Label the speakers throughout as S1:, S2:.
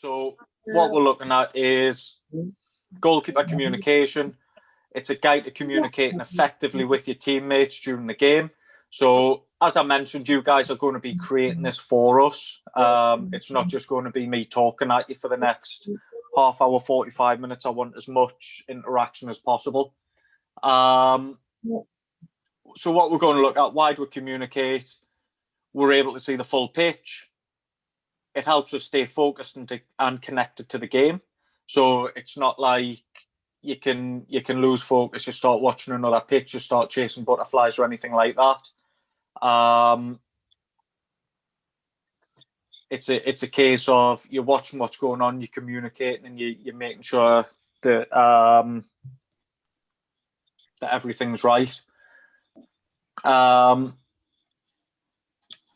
S1: So what we're looking at is goalkeeper communication. It's a guide to communicating effectively with your teammates during the game. So as I mentioned, you guys are going to be creating this for us. It's not just going to be me talking at you for the next half hour, 45 minutes. I want as much interaction as possible. So what we're going to look at, why do we communicate? We're able to see the full pitch. It helps us stay focused and connected to the game. So it's not like you can lose focus, you start watching another pitch, you start chasing butterflies or anything like that. It's a case of you're watching what's going on, you're communicating, and you're making sure that that everything's right.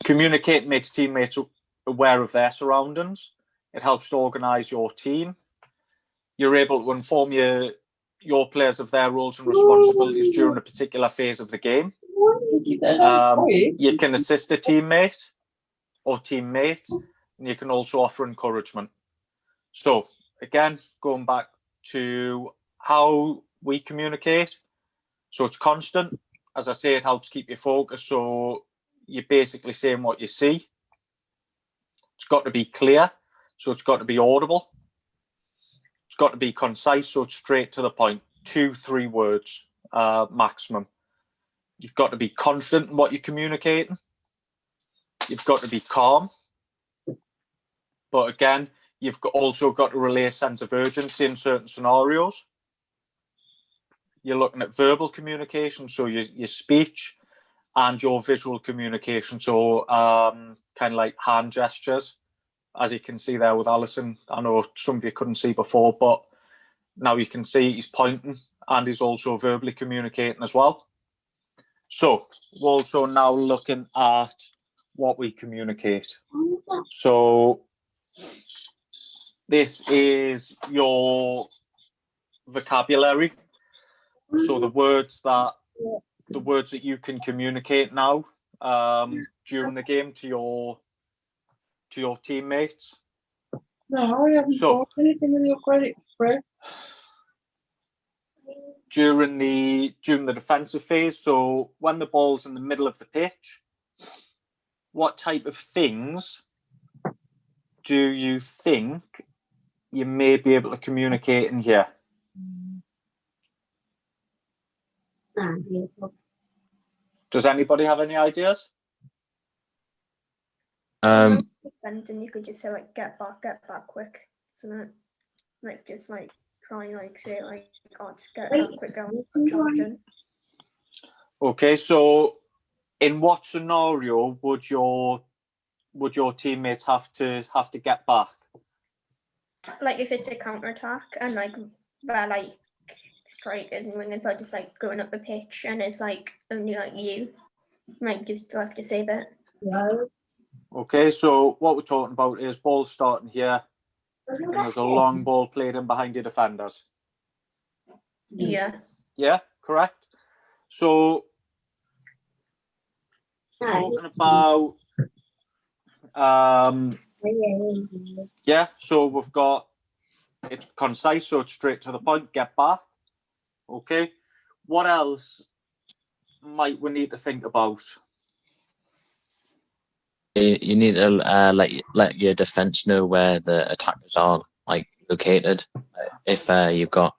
S1: Communicate makes teammates aware of their surroundings. It helps to organise your team. You're able to inform your players of their roles and responsibilities during a particular phase of the game. You can assist a teammate or teammate, and you can also offer encouragement. So again, going back to how we communicate. So it's constant. As I say, it helps keep you focused. So you're basically saying what you see. It's got to be clear. So it's got to be audible. It's got to be concise. So it's straight to the point. 2-3 words maximum. You've got to be confident in what you're communicating. You've got to be calm. But again, you've also got to relay a sense of urgency in certain scenarios. You're looking at verbal communication, so your speech, and your visual communication, so kind of like hand gestures, as you can see there with Alison. I know some of you couldn't see before, but now you can see he's pointing and he's also verbally communicating as well. So we're also now looking at what we communicate. So this is your vocabulary. So the words that you can communicate now during the game to your teammates. So during the defensive phase, so when the ball's in the middle of the pitch, what type of things do you think you may be able to communicate in here? Does anybody have any ideas?
S2: Defending, you could just say like get back quick, isn't it? Like just like try like say like just get back quick, charging.
S1: Okay, so in what scenario would your teammates have to get back?
S2: Like if it's a counter attack and like they're like strikers and wingers are just like going up the pitch and it's like only like you like just have to save it.
S1: Okay, so what we're talking about is ball starting here and there's a long ball played in behind your defenders.
S2: Yeah,
S1: correct. So talking about so we've got, it's concise, so it's straight to the point, get back. Okay, what else might we need to think about?
S3: You need to let your defense know where the attackers are like located. If you've got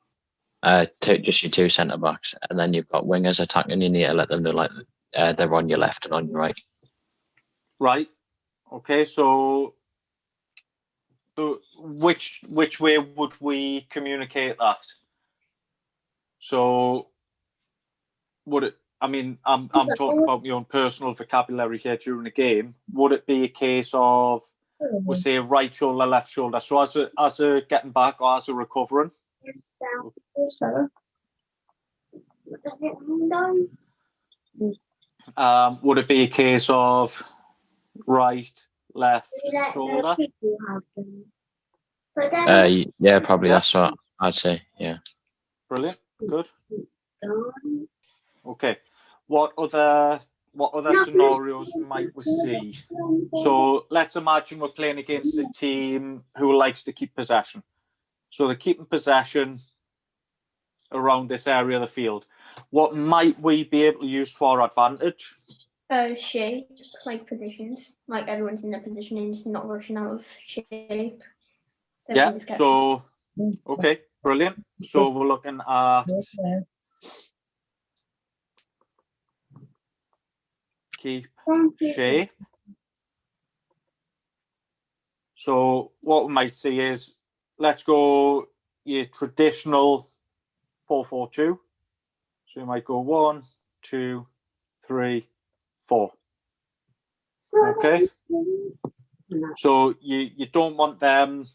S3: just your two centre backs and then you've got wingers attacking, you need to let them know like they're on your left and on your right.
S1: Right. Okay. So, which way would we communicate that? So, would it? I mean, I'm talking about my own personal vocabulary here during the game. Would it be a case of, we say, right shoulder, left shoulder? So as a getting back or as a recovering? Would it be a case of right, left shoulder?
S3: Yeah, probably that's what I'd say. Yeah.
S1: Brilliant. Good. Okay. What other what other scenarios might we see? So let's imagine we're playing against a team who likes to keep possession. So they're keeping possession around this area of the field. What might we be able to use to our advantage?
S2: Shape, like positions. Like everyone's in their position and just not rushing out of shape.
S1: Yeah, so, okay, brilliant. So we're looking at keep shape. So what we might see is, let's go your traditional 4-4-2. So you might go 1, 2, 3, 4. Okay. So you don't want them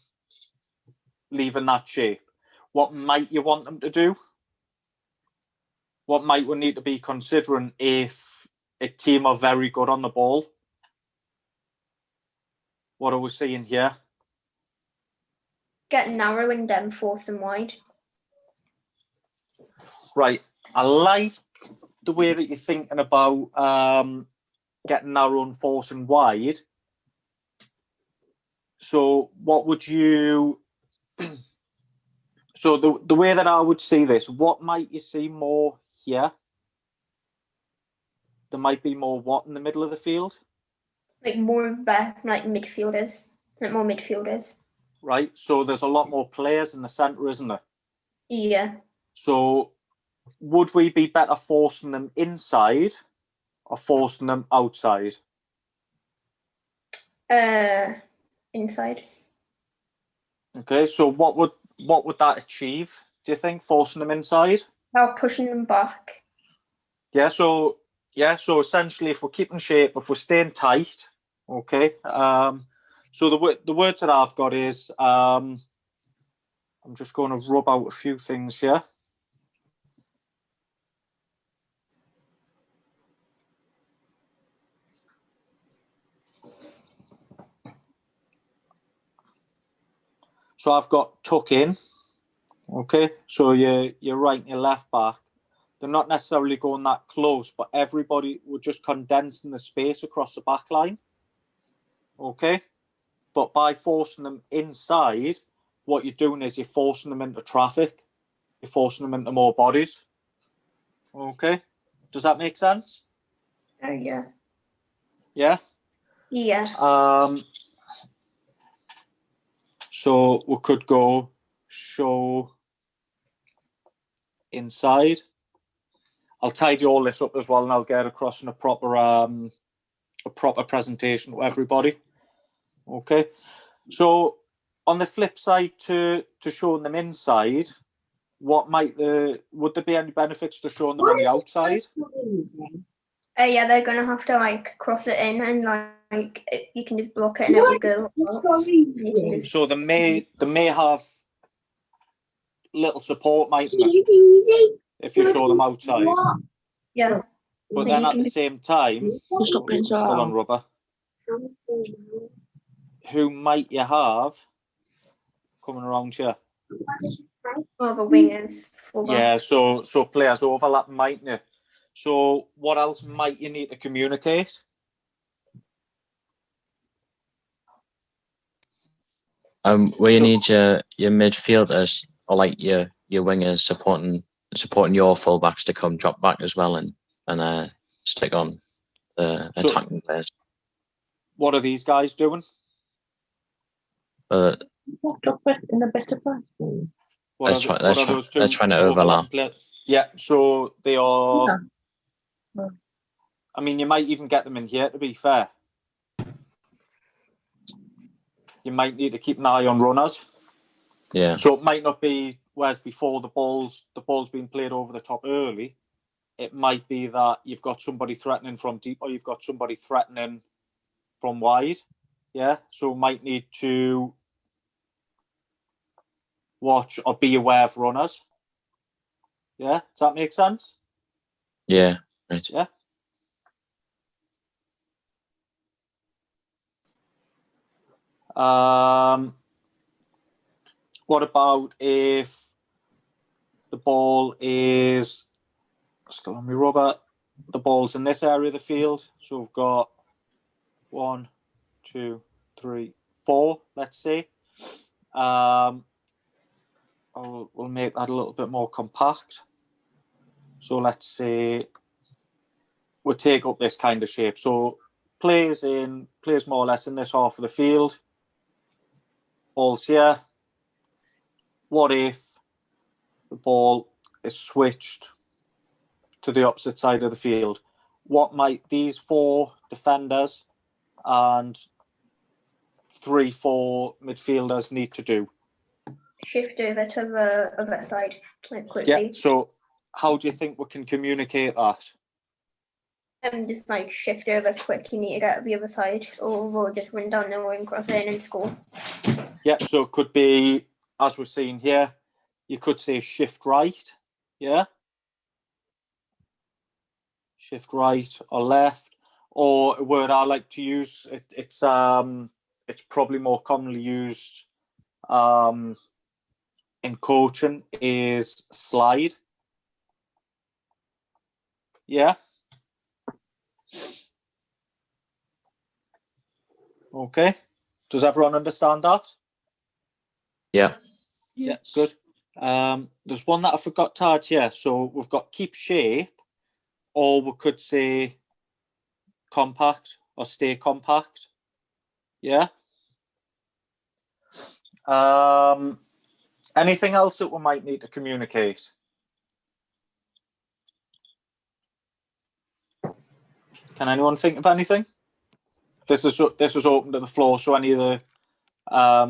S1: leaving that shape. What might you want them to do? What might we need to be considering if a team are very good on the ball? What are we seeing here?
S2: Get narrow and then force them wide.
S1: Right. I like the way that you're thinking about getting narrow and forcing wide. So what would you... So the way that I would see this, what might you see more here? There might be more what in the middle of the field?
S2: Like more of like midfielders. Like more midfielders.
S1: Right. So there's a lot more players in the centre, isn't there?
S2: Yeah.
S1: So would we be better forcing them inside or forcing them outside?
S2: Inside.
S1: Okay, so what would that achieve, do you think, forcing them inside?
S2: While pushing them back.
S1: So essentially if we're keeping shape, if we're staying tight, okay. So the words that I've got is I'm just going to rub out a few things here. So I've got tuck in, okay. So your right and your left back, they're not necessarily going that close, but everybody would just condensing the space across the back line, okay. But by forcing them inside, what you're doing is you're forcing them into traffic. You're forcing them into more bodies. Okay. Does that make sense?
S2: Oh yeah.
S1: Yeah.
S2: Yeah.
S1: So we could go show inside. I'll tidy all this up as well, and I'll get across in a proper presentation to everybody. Okay. So on the flip side to showing them inside, would there be any benefits to showing them on the outside?
S2: Yeah, they're gonna have to like cross it in and like you can just block it and it will go.
S1: So they may have little support, mightn't they, if you show them outside.
S2: Yeah.
S1: But then at the same time, still on rubber. Who might you have coming around here?
S2: Or the wingers.
S1: Yeah, so players overlap, mightn't you? So what else might you need to communicate?
S3: Where you need your midfielders or like your wingers supporting your fullbacks to come drop back as well and stick on the attacking players.
S1: What are these guys doing?
S3: But
S4: in a better place.
S3: they're trying to overlap.
S1: Yeah, so they are.
S4: Yeah.
S1: I mean, you might even get them in here, to be fair. You might need to keep an eye on runners.
S3: Yeah.
S1: So it might not be, whereas before the ball's being played over the top early, it might be that you've got somebody threatening from deep or you've got somebody threatening from wide. Yeah, so might need to watch or be aware of runners. Yeah, does that make sense?
S3: Yeah, right.
S1: Yeah. What about if the ball is still on my rubber? the ball's in this area of the field. So we've got 1, 2, 3, 4, let's say. We'll make that a little bit more compact. So let's say we'll take up this kind of shape. So plays more or less in this half of the field. Ball's here. What if the ball is switched to the opposite side of the field? What might these 4 defenders and 3-4 midfielders need to do?
S2: Shift over to the other side like quickly.
S1: Yeah, so how do you think we can communicate that?
S2: Just like shift over quick, you need to get to the other side, or we'll just run down the wing, cross in and score.
S1: Yeah, so it could be, as we're seeing here, you could say shift right, yeah? Shift right or left, or a word I like to use, it's probably more commonly used in coaching, is slide. Yeah. Okay. Does everyone understand that?
S3: Yeah.
S1: Yeah, good. There's one that I forgot to add here. So we've got keep shape, or we could say compact or stay compact. Yeah. Anything else that we might need to communicate? Can anyone think of anything? This is open to the floor. So any of the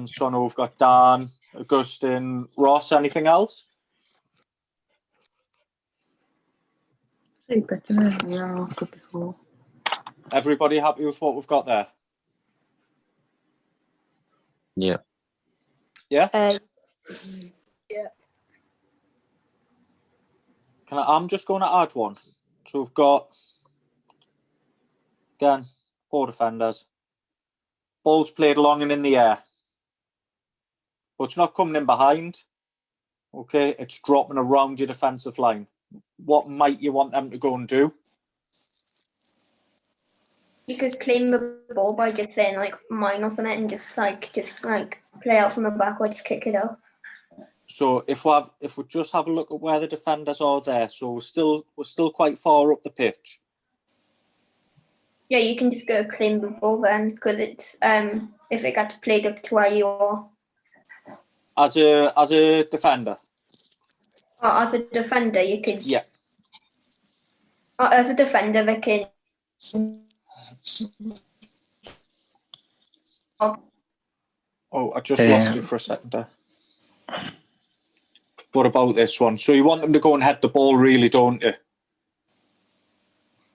S1: so I know we've got Dan, Augustine, Ross. Anything else?
S4: Yeah, after before.
S1: Everybody happy with what we've got there?
S3: Yeah.
S1: Yeah.
S2: Yeah.
S1: I'm just going to add one. So we've got, again, 4 defenders. Ball's played long and in the air. But it's not coming in behind. Okay, it's dropping around your defensive line. What might you want them to go and do?
S2: You could claim the ball by just saying like mine or something, and just play out from the back or just kick it out.
S1: So if we just have a look at where the defenders are there, so we're still quite far up the pitch.
S2: Yeah, you can just go claim the ball then, because it's if it gets played up to where you are.
S1: As a defender.
S2: Or as a defender, you could.
S1: Yeah.
S2: Or as a defender, they can.
S1: Oh, I just lost you for a second there. What about this one? So you want them to go and head the ball, really, don't you?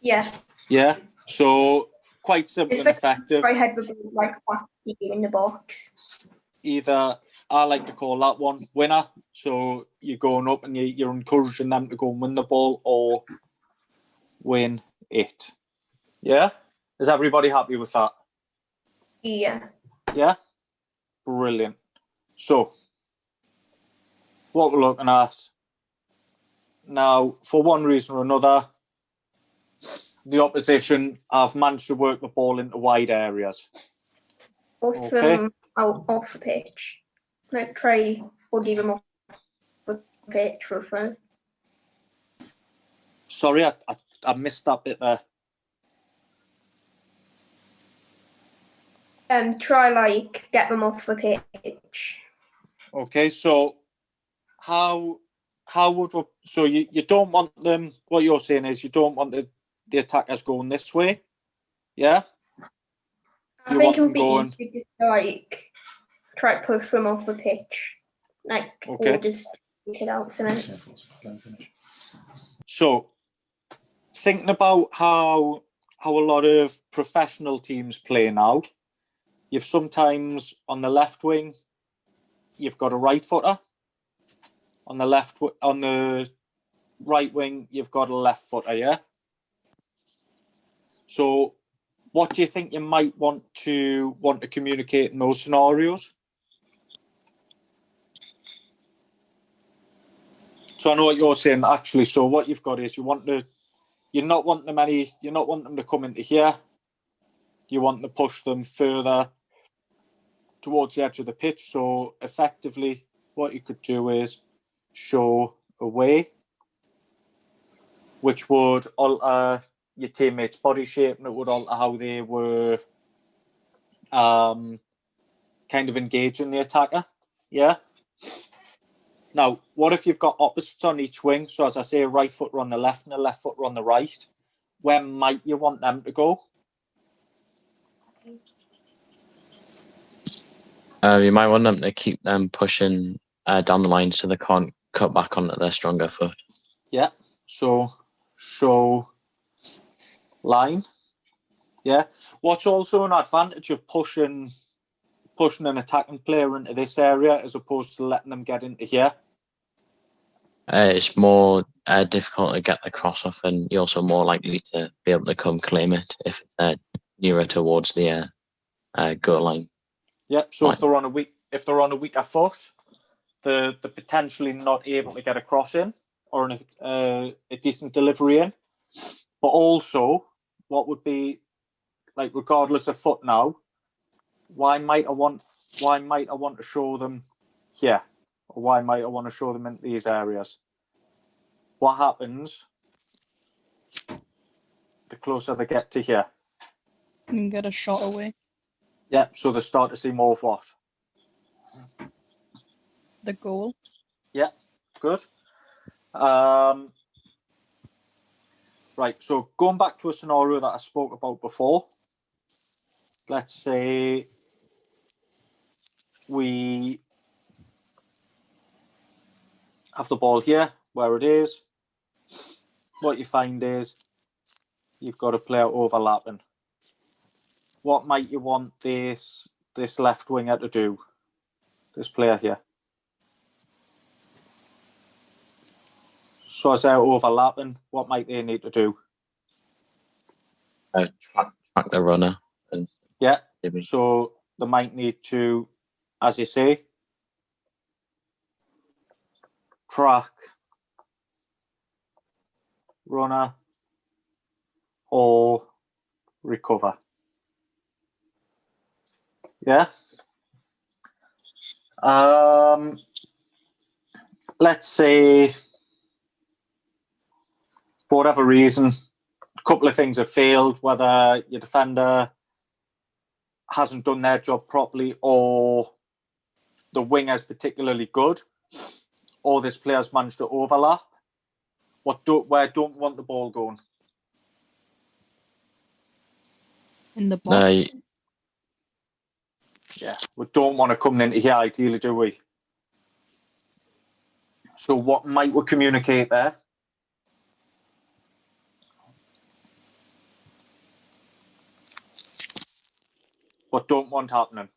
S2: Yeah.
S1: Yeah. So quite simple and effective.
S2: I head the ball like in the box.
S1: Either I like to call that one winner. So you're going up and you're encouraging them to go and win the ball or win it. Yeah? Is everybody happy with that?
S2: Yeah.
S1: Yeah? Brilliant. So, what we're looking at now, for one reason or another, the opposition have managed to work the ball into wide areas.
S2: Both them out off the pitch. Like try or leave them off the pitch for fun.
S1: Sorry, I missed that bit there.
S2: Try get them off the pitch.
S1: Okay, so how would we, so you don't want them, what you're saying is you don't want the attackers going this way, yeah?
S2: I think it would be easy to try to push them off the pitch. Or just kick it out something.
S1: So thinking about how a lot of professional teams play now, you've sometimes on the left wing, you've got a right footer. On the right wing, you've got a left footer, yeah? So what do you think you might want to communicate in those scenarios? So I know what you're saying, actually. So what you've got is you want to you're not wanting them to come into here. You want to push them further towards the edge of the pitch. So effectively, what you could do is show away, which would alter your teammates' body shape, and it would alter how they were kind of engaging the attacker. Yeah. Now, what if you've got opposites on each wing? So as I say, a right footer on the left and a left footer on the right. Where might you want them to go?
S3: You might want them to keep them pushing down the line so they can't cut back onto their stronger foot.
S1: Yeah. So show line. Yeah. What's also an advantage of pushing an attacking player into this area as opposed to letting them get into here?
S3: It's more difficult to get the cross off, and you're also more likely to be able to come claim it if it's nearer towards the goal line.
S1: Yep. So
S3: Right.
S1: if they're on a weaker foot, they're potentially not able to get a cross in or a decent delivery in. But also, what would be like, regardless of foot now, why might I want to show them here, or why might I want to show them in these areas? What happens the closer they get to here?
S5: You can get a shot away.
S1: Yeah, so they start to see more of what?
S5: The goal.
S1: Yeah, good. Right, so going back to a scenario that I spoke about before, let's say we have the ball here, where it is. What you find is you've got a player overlapping. What might you want this left winger to do? This player here. So as they're overlapping, what might they need to do?
S3: Track the runner. And
S1: Yeah.
S3: maybe.
S1: So they might need to, as you say, track runner or recover. Yeah. Let's say, for whatever reason, a couple of things have failed, whether your defender hasn't done their job properly, or the winger's particularly good, or this player's managed to overlap. Where don't want the ball going?
S5: In the box.
S1: Yeah, we don't want to come into here ideally, do we? So what might we communicate there? What don't want happening?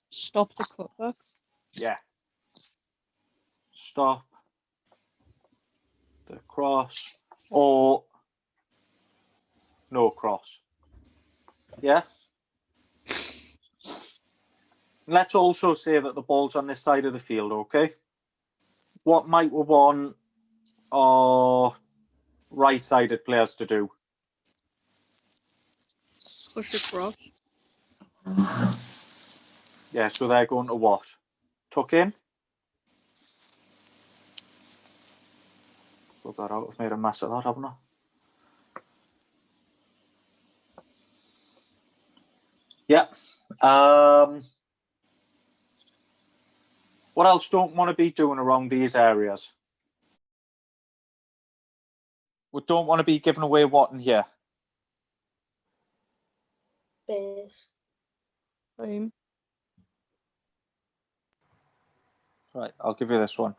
S5: Stop the cutback.
S1: Yeah. Stop the cross or no cross. Yeah. Let's also say that the ball's on this side of the field, okay? What might we want our right-sided players to do?
S5: Push across.
S1: Yeah, so they're going to what? Tuck in? Put that out. I've made a mess of that, haven't I? Yeah. What else don't want to be doing around these areas? We don't want to be giving away what in here?
S2: Space.
S5: Same.
S1: Right, I'll give you this one.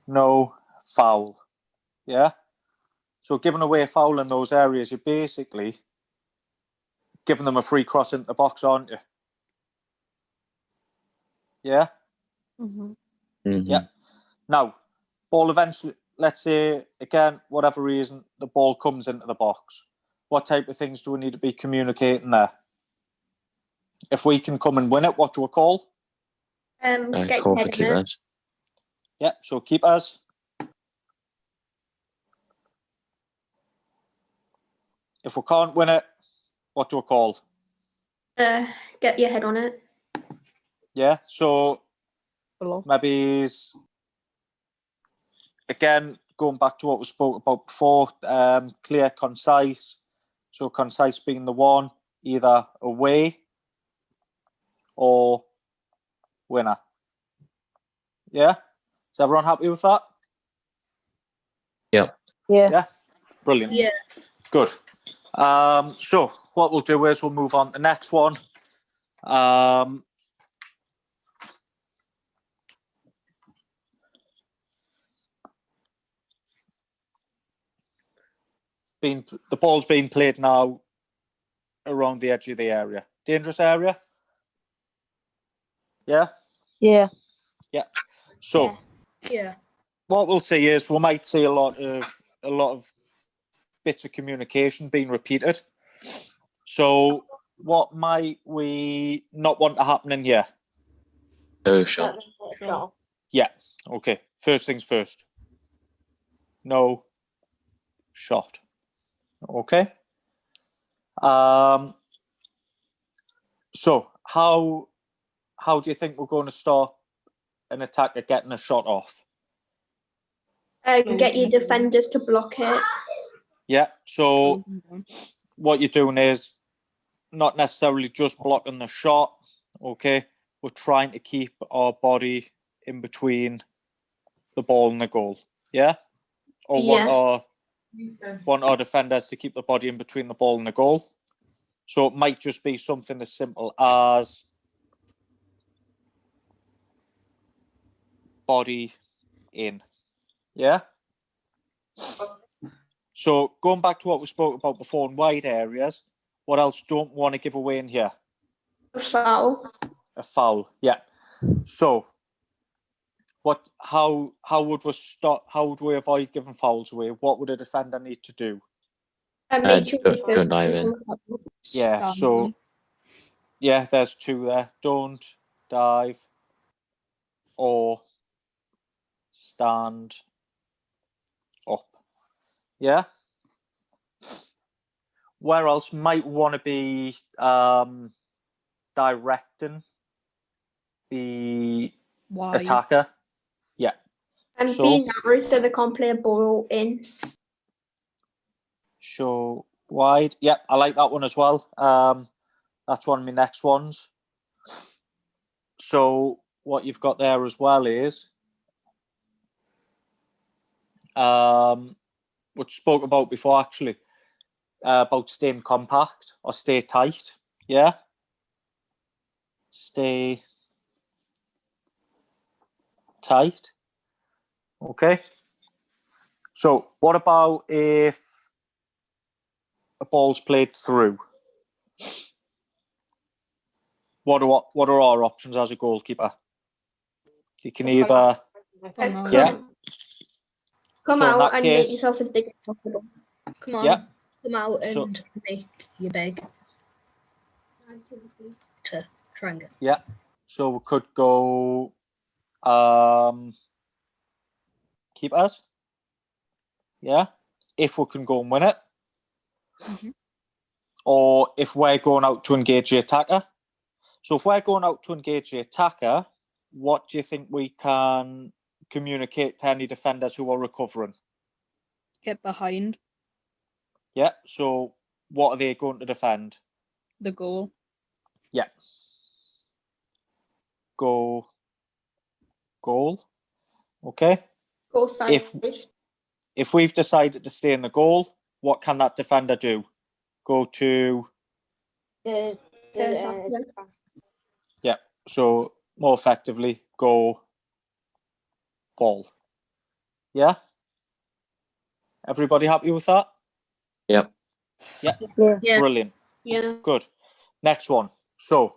S1: No foul. Yeah? So giving away a foul in those areas, you're basically giving them a free cross into the box, aren't you? Yeah?
S5: Mm-hmm.
S3: Mhm.
S1: Yeah. Now, ball eventually, let's say, again, whatever reason, the ball comes into the box. What type of things do we need to be communicating there? If we can come and win it, what do we call?
S2: Get
S3: Call
S2: your
S3: for
S2: head in it.
S3: keepers.
S1: Yeah, so keepers. If we can't win it, what do we call?
S2: Get your head on it.
S1: Yeah, so
S5: Below.
S1: maybe again, going back to what we spoke about before, clear, concise. So concise being the one, either away or winner. Yeah? Is everyone happy with that?
S3: Yeah.
S1: Yeah? Brilliant.
S6: Yeah.
S1: Good. So what we'll do is we'll move on to the next one. The ball's being played now around the edge of the area. Dangerous area? Yeah?
S4: Yeah.
S1: So
S6: Yeah.
S1: what we'll see is we might see a lot of bits of communication being repeated. So what might we not want to happen in here?
S3: No shot.
S5: Shot.
S1: Yeah. Okay. First things first. No shot. Okay. So how do you think we're going to stop an attacker getting a shot off?
S2: Get your defenders to block it.
S1: Yeah. So what you're doing is not necessarily just blocking the shot. Okay. We're trying to keep our body in between the ball and the goal. Yeah. Or want our defenders to keep the body in between the ball and the goal. So it might just be something as simple as body in. Yeah. So going back to what we spoke about before in wide areas, what else don't want to give away in here?
S2: A foul.
S1: A foul. Yeah. So how would we stop? How would we avoid giving fouls away? What would a defender need to do?
S2: Make sure
S3: Don't dive in.
S1: Yeah. So yeah, there's two there. Don't dive or stand up. Yeah. Where else might want to be directing the
S5: Wide.
S1: attacker? Yeah.
S2: And
S1: So-
S2: be narrow so they can't play a ball in.
S1: Show wide. Yep, I like that one as well. That's one of my next ones. So what you've got there as well is which spoke about before actually, about staying compact or stay tight. Yeah. Stay tight. Okay. So what about if a ball's played through? What are our options as a goalkeeper? You can either
S5: Come out.
S1: Yeah.
S2: Come
S1: So in
S2: out
S1: that
S2: and
S1: case-
S2: make yourself as big as possible.
S6: Come on.
S1: Yeah.
S6: Come out
S1: So-
S6: and make your big to try and get.
S1: Yeah. So we could go keepers. Yeah. If we can go and win it.
S5: Mhm.
S1: Or if we're going out to engage the attacker. So if we're going out to engage the attacker, what do you think we can communicate to any defenders who are recovering?
S5: Get behind
S1: Yeah. So what are they going to defend?
S5: the goal.
S1: Yeah. Goal. Okay.
S2: Go side.
S1: If we've decided to stay in the goal, what can that defender do? Go to, so more effectively, go ball. Yeah? Everybody happy with that?
S3: Yep.
S1: Yeah.
S6: Yeah.
S1: Brilliant.
S2: Yeah.
S1: Good. Next one. So,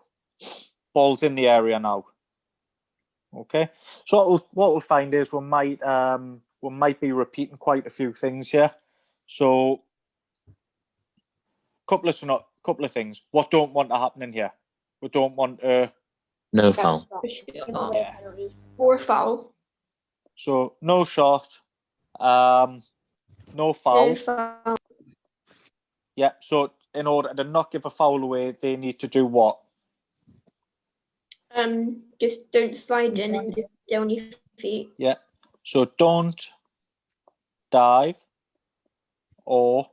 S1: ball's in the area now. Okay. So what we'll find is we might be repeating quite a few things here. So, couple of things. What don't want to happen in here? We don't want
S3: No foul.
S1: yeah.
S2: Or foul.
S1: So no shot, no foul.
S2: No foul.
S1: Yeah, so in order to not give a foul away, they need to do what?
S2: Just don't slide in and just stay on your feet.
S1: Yeah, so don't dive or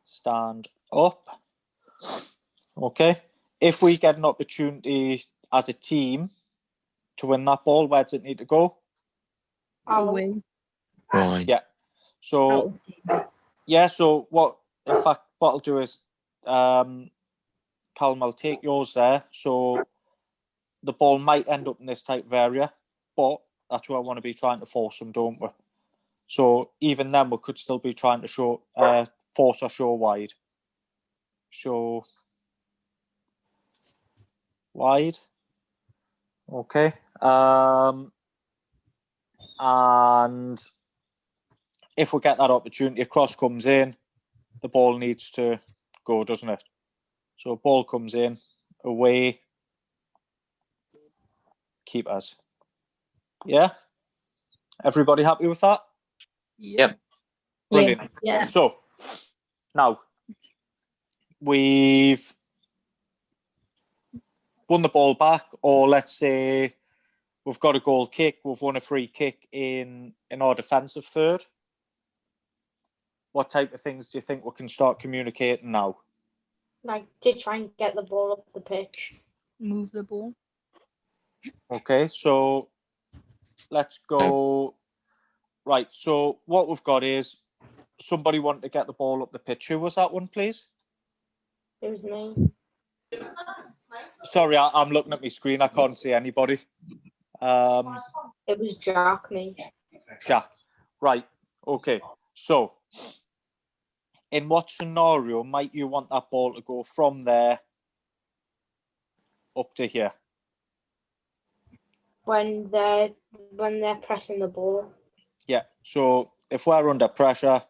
S1: stand up. Okay. If we get an opportunity as a team to win that ball, where does it need to go?
S2: Out.
S5: Away.
S3: Wide.
S1: Yeah. So so what I'll do is Callum, I'll take yours there. So the ball might end up in this type of area, but that's what I want to be trying to force them, don't we? So even then we could still be trying to force or show wide. Show wide. Okay. And if we get that opportunity, a cross comes in, the ball needs to go, doesn't it? So ball comes in, away, keepers. Yeah? Everybody happy with that?
S3: Yep.
S1: Brilliant.
S2: Yeah.
S1: So now we've won the ball back, or let's say we've got a goal kick, we've won a free kick in our defensive third. What type of things do you think we can start communicating now?
S6: Like to try and get the ball up the pitch.
S5: Move the ball.
S1: Okay, so let's go. Right, so what we've got is somebody wanting to get the ball up the pitch. Who was that one, please?
S6: It was me.
S1: Sorry, I'm looking at my screen. I can't see anybody.
S6: It was Jack, me.
S1: Jack. Right, okay. So, in what scenario might you want that ball to go from there up to here?
S6: When they're pressing the ball.
S1: Yeah, so if we're under pressure,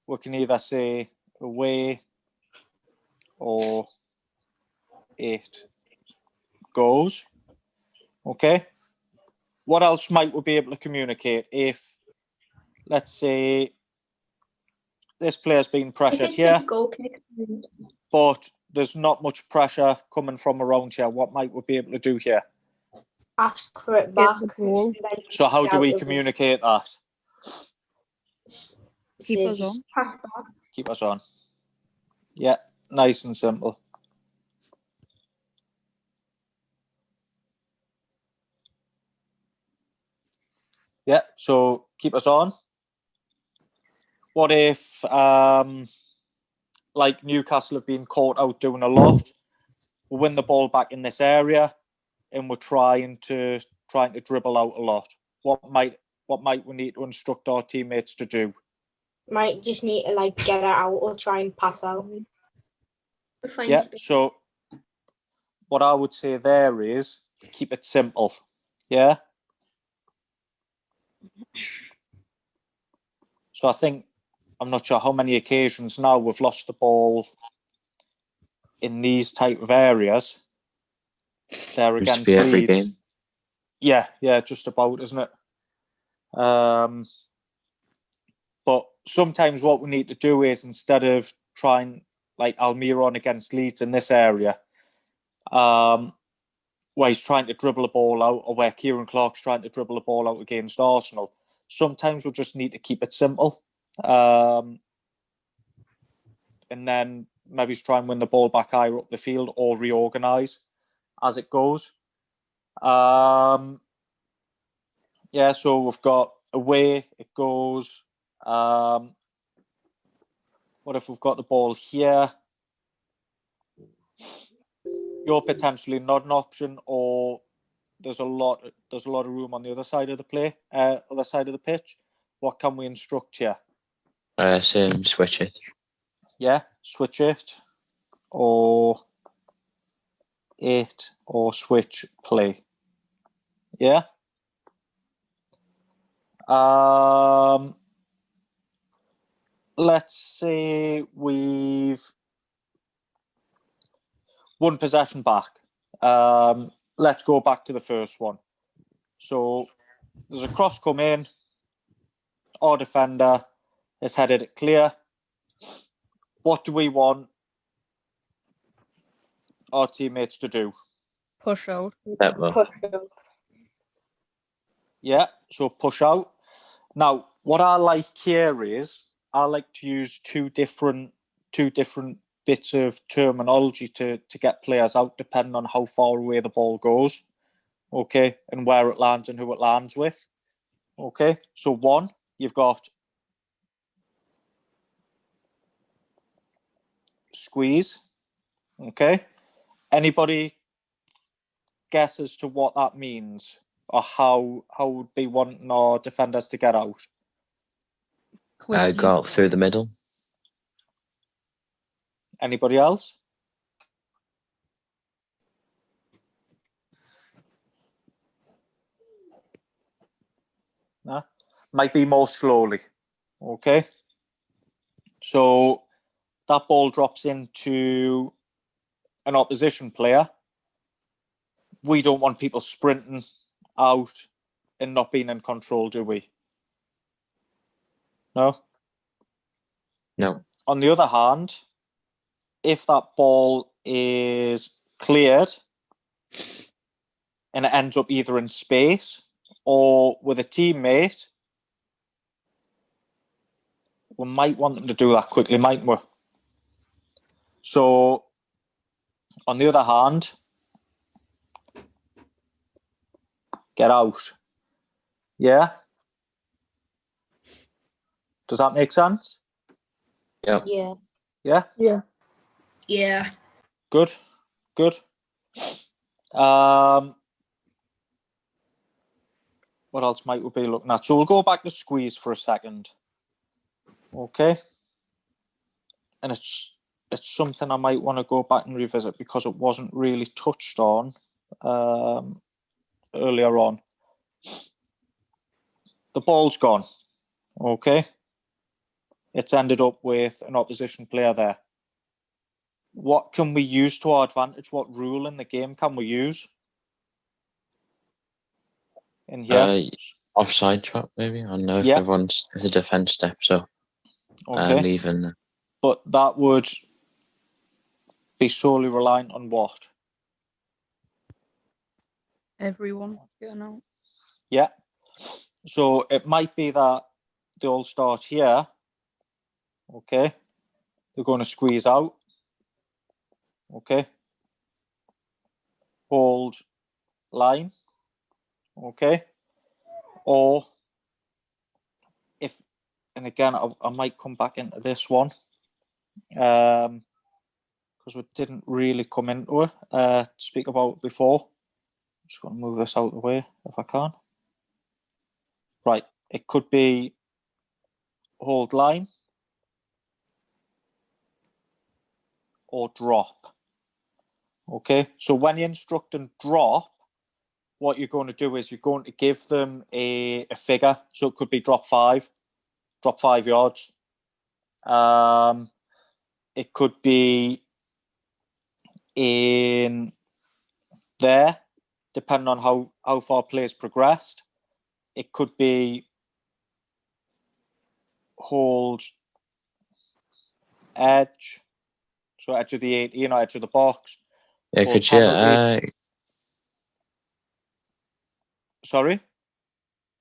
S1: we can either say away or it goes. Okay. What else might we be able to communicate if, let's say, this player's being
S2: If
S1: pressured
S2: it's
S1: here,
S2: a goal kick,
S1: but there's not much pressure coming from around here? What might we be able to do here?
S6: Ask for it
S5: Get
S6: back.
S5: the ball.
S1: So how do we
S6: Out of it.
S1: communicate that?
S5: Keep
S6: So
S5: us
S6: just
S5: on.
S2: pass back.
S1: Keep us on. Yeah, nice and simple. Yeah, so keep us on. What if, like Newcastle have been caught out doing a lot, we win the ball back in this area, and we're trying to dribble out a lot? What might we need to instruct our teammates to do?
S6: might just need to like get it out or try and pass out.
S2: Find
S1: Yeah,
S2: space.
S1: so what I would say there is keep it simple. Yeah. So I think, I'm not sure how many occasions now we've lost the ball in these type of areas. They're
S3: Used to
S1: against
S3: be every
S1: Leeds.
S3: game.
S1: Yeah, just about, isn't it? But sometimes what we need to do is, instead of trying like Almiron against Leeds in this area, where he's trying to dribble a ball out, or where Kieran Clark's trying to dribble a ball out against Arsenal, sometimes we just need to keep it simple. And then maybe try and win the ball back higher up the field, or reorganise as it goes. So we've got away, it goes. What if we've got the ball here? You're potentially not an option, or there's a lot of room on the other side of the other side of the pitch. What can we instruct here?
S3: Same switch it.
S1: Yeah, switch it, or switch play. Yeah. Let's say we've one possession back. Let's go back to the first one. So there's a cross come in. Our defender has headed it clear. what do we want our teammates to do?
S5: Push out.
S3: Tempo.
S6: Push out.
S1: Yeah, so push out. Now, what I like here is I like to use two different bits of terminology to get players out, depending on how far away the ball goes, okay, and where it lands and who it lands with. Okay, so one, you've got squeeze. Okay, anybody guess as to what that means, or how would be wanting our defenders to get out?
S5: Quickly.
S3: Go out through the middle.
S1: Anybody else? No? Might be more slowly. Okay. So that ball drops into an opposition player. We don't want people sprinting out and not being in control, do we? No?
S3: No.
S1: On the other hand, if that ball is cleared and it ends up either in space or with a teammate, we might want them to do that quickly, mightn't we? So, on the other hand, get out. Yeah? Does that make sense?
S3: Yep.
S6: Yeah.
S1: Yeah?
S4: Yeah.
S5: Yeah.
S1: Good. What else might we be looking at? So we'll go back to squeeze for a second. Okay. And it's something I might want to go back and revisit because it wasn't really touched on earlier on. The ball's gone. Okay. It's ended up with an opposition player there. What can we use to our advantage? What rule in the game can we use? In here?
S3: Offside trap, maybe. I don't know if
S1: Yeah.
S3: if the defense steps up.
S1: Okay.
S3: Leaving.
S1: But that would be solely reliant on what?
S5: Everyone getting out.
S1: Yeah. So it might be that they all start here. Okay. They're going to squeeze out. Okay. Hold line. Okay. Or if, and again, I might come back into this one because we didn't really come into it, speak about it before. I'm just going to move this out of the way if I can. Right. It could be hold line or drop. Okay. So when you instruct and drop, what you're going to do is you're going to give them a figure. So it could be drop 5 yards. It could be in there, depending on how far players progressed. It could be hold edge, so edge of the 18 or edge of the box.
S3: Yeah,
S1: Hold
S3: could you?
S1: penalty. Sorry?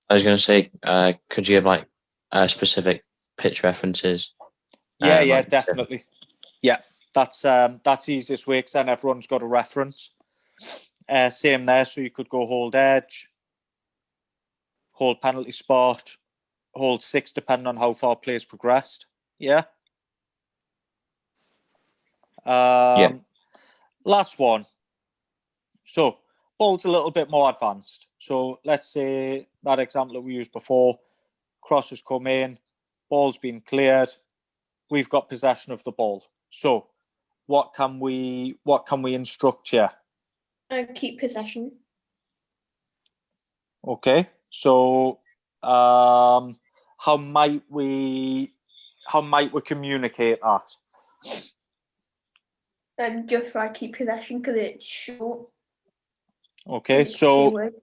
S3: I was going to say, could you give like specific pitch references?
S1: Yeah,
S3: like,
S1: definitely. Yeah, that's easiest way because then everyone's got a reference. Same there, so you could go hold edge, hold penalty spot, hold 6, depending on how far players progressed. Yeah. Last one. So ball's a little bit more advanced. So let's say that example that we used before, cross has come in, ball's been cleared, we've got possession of the ball. So what can we instruct here?
S2: Keep possession.
S1: Okay. So how might we communicate that?
S2: And just like keep possession because it's short.
S1: Okay,
S2: It's
S1: so
S2: 2 words.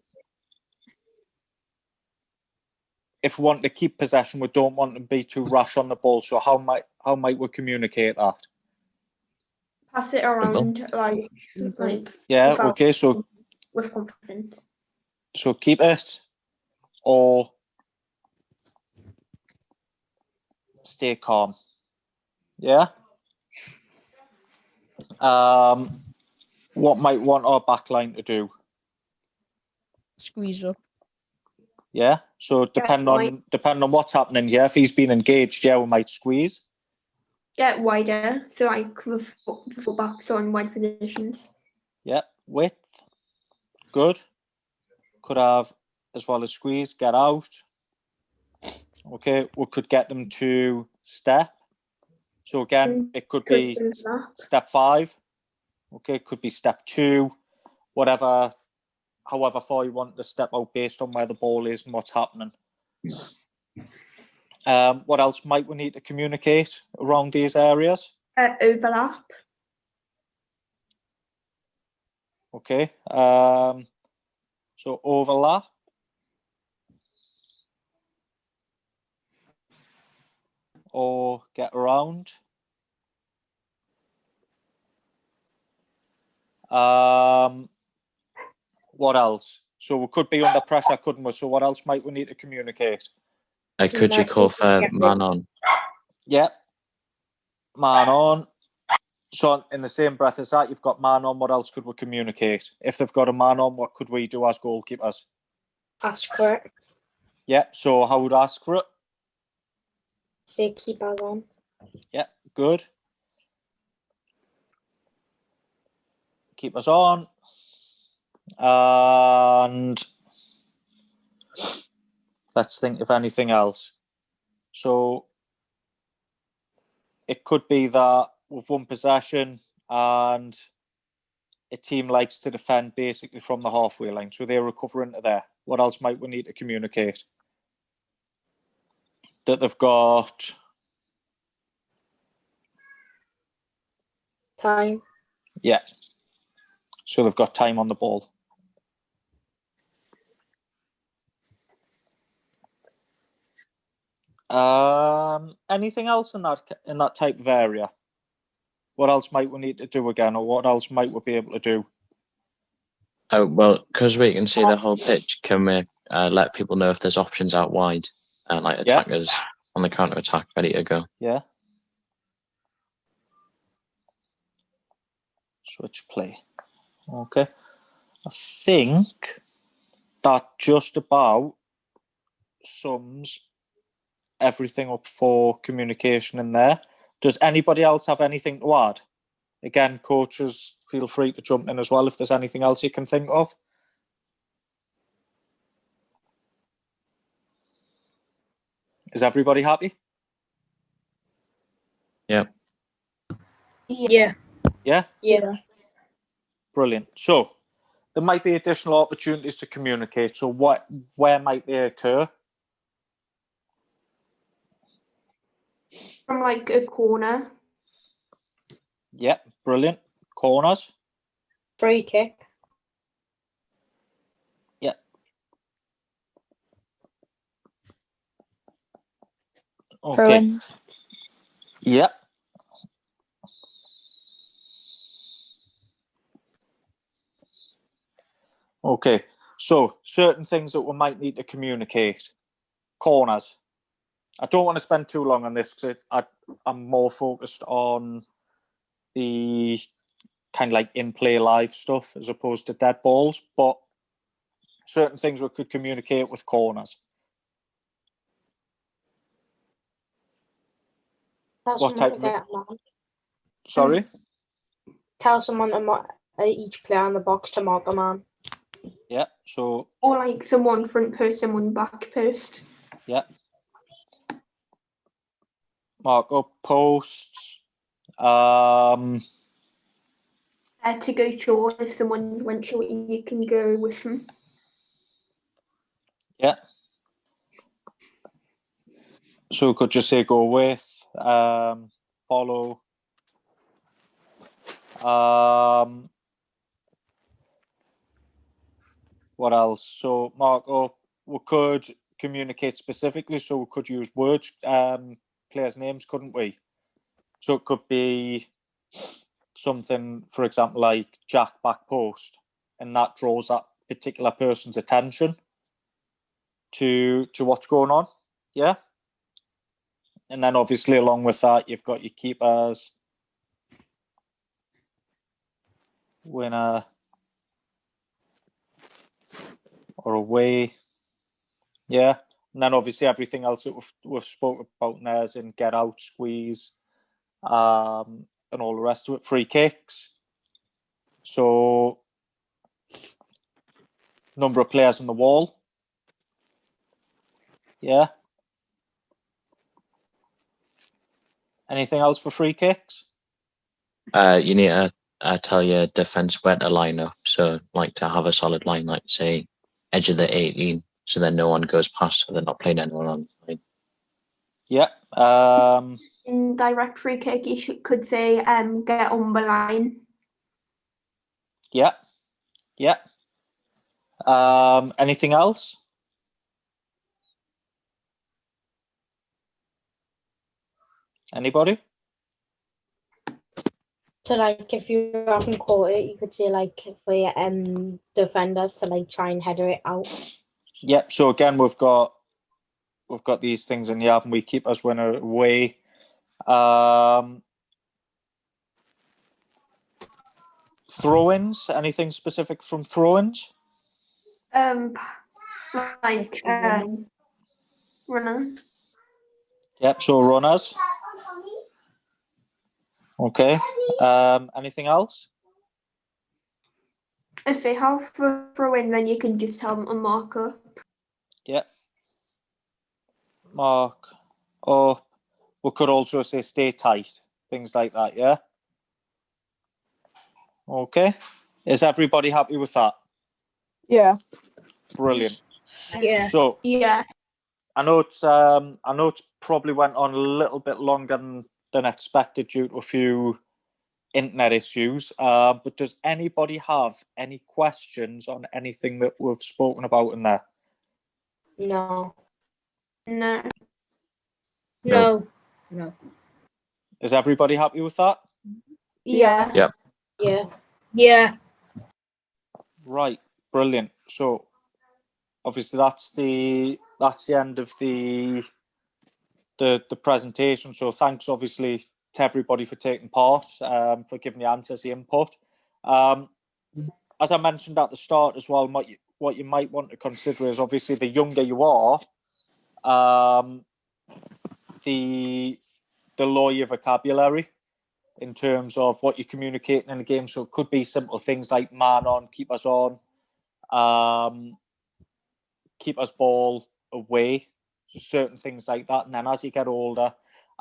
S1: if we want to keep possession, we don't want to be too rash on the ball. So how might we communicate that?
S2: Pass it around like
S1: Yeah.
S2: without-
S1: Okay. So
S2: with confidence.
S1: keep it or stay calm. Yeah. What might want our backline to do?
S5: Squeeze up.
S1: Yeah. So depending on what's happening here, if he's been engaged, yeah, we might squeeze.
S2: Get wider, so like with fullbacks on wide positions.
S1: Yeah. Width. Good. Could have as well as squeeze. Get out. Okay. We could get them to step. So again, it could be step 5. Okay. It could be step 2. Whatever. However far you want to step out based on where the ball is and what's happening. What else might we need to communicate around these areas?
S2: Overlap.
S1: Okay. So overlap. Or get around. What else? So we could be under pressure, couldn't we? So what else might we need to communicate?
S3: Could you call for man on?
S1: Yeah. Man on. So in the same breath as that, you've got man on. What else could we communicate? If they've got a man on, what could we do as goalkeepers?
S6: Ask for it.
S1: Yeah. So how would I ask for it?
S6: Say keep us on.
S1: Yeah. Good. Keep us on. And let's think of anything else. So it could be that we've won possession and a team likes to defend basically from the halfway line. So they're recovering to there. What else might we need to communicate? That they've got
S6: Time.
S1: Yeah. So they've got time on the ball. Anything else in that type of area? What else might we need to do again, or what else might we be able to do?
S3: Oh, well, because we can see the whole pitch, can we let people know if there's options out wide and like attackers on the counter attack ready to go?
S1: Yeah. Switch play. Okay. I think that just about sums everything up for communication in there. Does anybody else have anything to add? Again, coaches, feel free to jump in as well if there's anything else you can think of. Is everybody happy?
S3: Yeah.
S5: Yeah.
S1: Yeah?
S6: Yeah.
S1: Brilliant. So there might be additional opportunities to communicate. So where might they occur?
S2: From like a corner.
S1: Yeah, brilliant. Corners.
S6: Free kick.
S1: Yeah. Okay.
S4: Throw-ins.
S1: Yep. Okay, so certain things that we might need to communicate. Corners. I don't want to spend too long on this because I'm more focused on the kind of like in-play live stuff as opposed to dead balls, but certain things we could communicate with corners.
S6: Tell
S1: What
S6: someone
S1: type
S6: to
S1: of
S6: get a man.
S1: Sorry?
S6: Tell someone to each player in the box to mark a man.
S1: Yeah, so
S2: Or like someone front post, someone back post.
S1: yeah. Mark up posts.
S2: To go short, if someone went short, you can go with them.
S1: Yeah. So we could just say go with, follow. What else? So mark up. We could communicate specifically, so we could use words, players' names, couldn't we? So it could be something, for example, like Jack back post, and that draws that particular person's attention to what's going on. Yeah. And then obviously along with that, you've got your keepers, winner or away. Yeah. And then obviously everything else that we've spoke about now, as in get out, squeeze, and all the rest of it, free kicks. So number of players on the wall. Yeah. Anything else for free kicks?
S3: You need to tell your defense where to line up. So, like, to have a solid line, like, say, edge of the 18, so then no one goes past, so they're not playing anyone on the side.
S1: Yeah.
S2: In direct free kick, you could say get on the line.
S1: Yeah. Yeah. Anything else? Anybody?
S6: So like if you haven't caught it, you could say like for your defenders to like try and header it out.
S1: Yep. So again, we've got these things in the app, and we keep us winner away. Throw-ins. Anything specific from throw-ins?
S2: Like runner.
S1: Yep. So runners. Okay. Anything else?
S2: If they have a throw in, then you can just tell them a mark up.
S1: Yep. Mark up. We could also say stay tight. Things like that. Yeah. Okay. Is everybody happy with that?
S4: Yeah.
S1: Brilliant.
S5: Yeah.
S1: So
S2: Yeah.
S1: I know it's probably went on a little bit longer than expected due to a few internet issues. But does anybody have any questions on anything that we've spoken about in there?
S6: No.
S2: No.
S5: No. No.
S1: Is everybody happy with that?
S2: Yeah.
S3: Yeah.
S6: Yeah.
S5: Yeah.
S1: Right. Brilliant. So obviously that's the end of the presentation. So thanks obviously to everybody for taking part, for giving the answers, the input. As I mentioned at the start as well, what you might want to consider is obviously the younger you are, the lower your vocabulary in terms of what you're communicating in the game. So it could be simple things like man on, keepers on, keepers ball away, certain things like that. And then as you get older,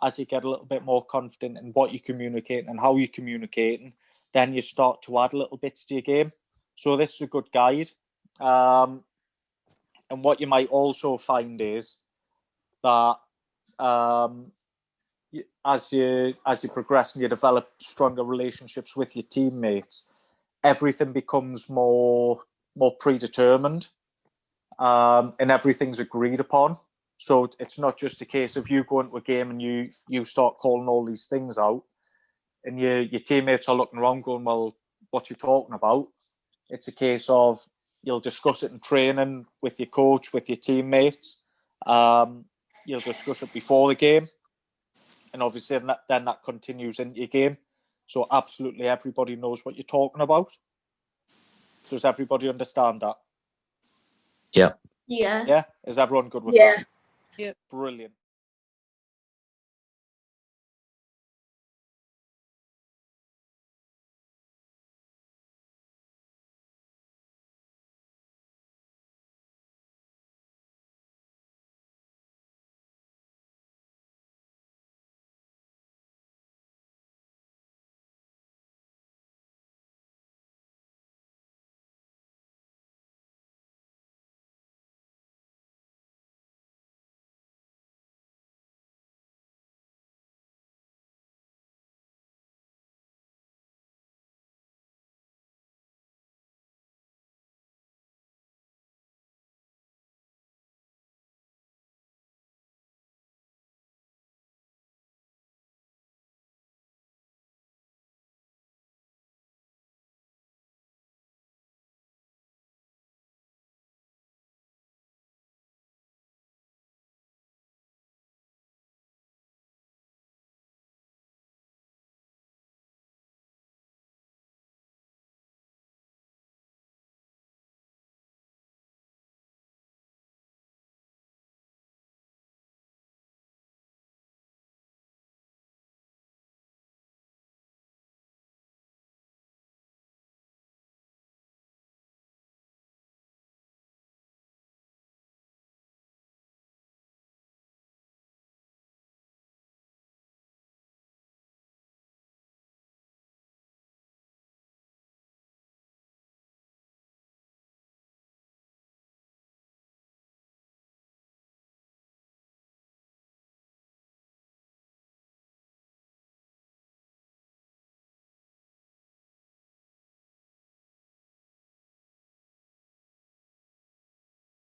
S1: as you get a little bit more confident in what you're communicating and how you're communicating, then you start to add little bits to your game. So this is a good guide. And what you might also find is that as you progress and you develop stronger relationships with your teammates, everything becomes more predetermined, and everything's agreed upon. So it's not just a case of you going to a game and you start calling all these things out, and your teammates are looking around going, well, what you talking about? It's a case of you'll discuss it in training with your coach, with your teammates. You'll discuss it before the game, and obviously then that continues into your game. So absolutely everybody knows what you're talking about. Does everybody understand that?
S3: Yeah.
S2: Yeah.
S1: Yeah? Is everyone good with
S5: Yeah.
S1: that?
S7: Yep.
S1: Brilliant.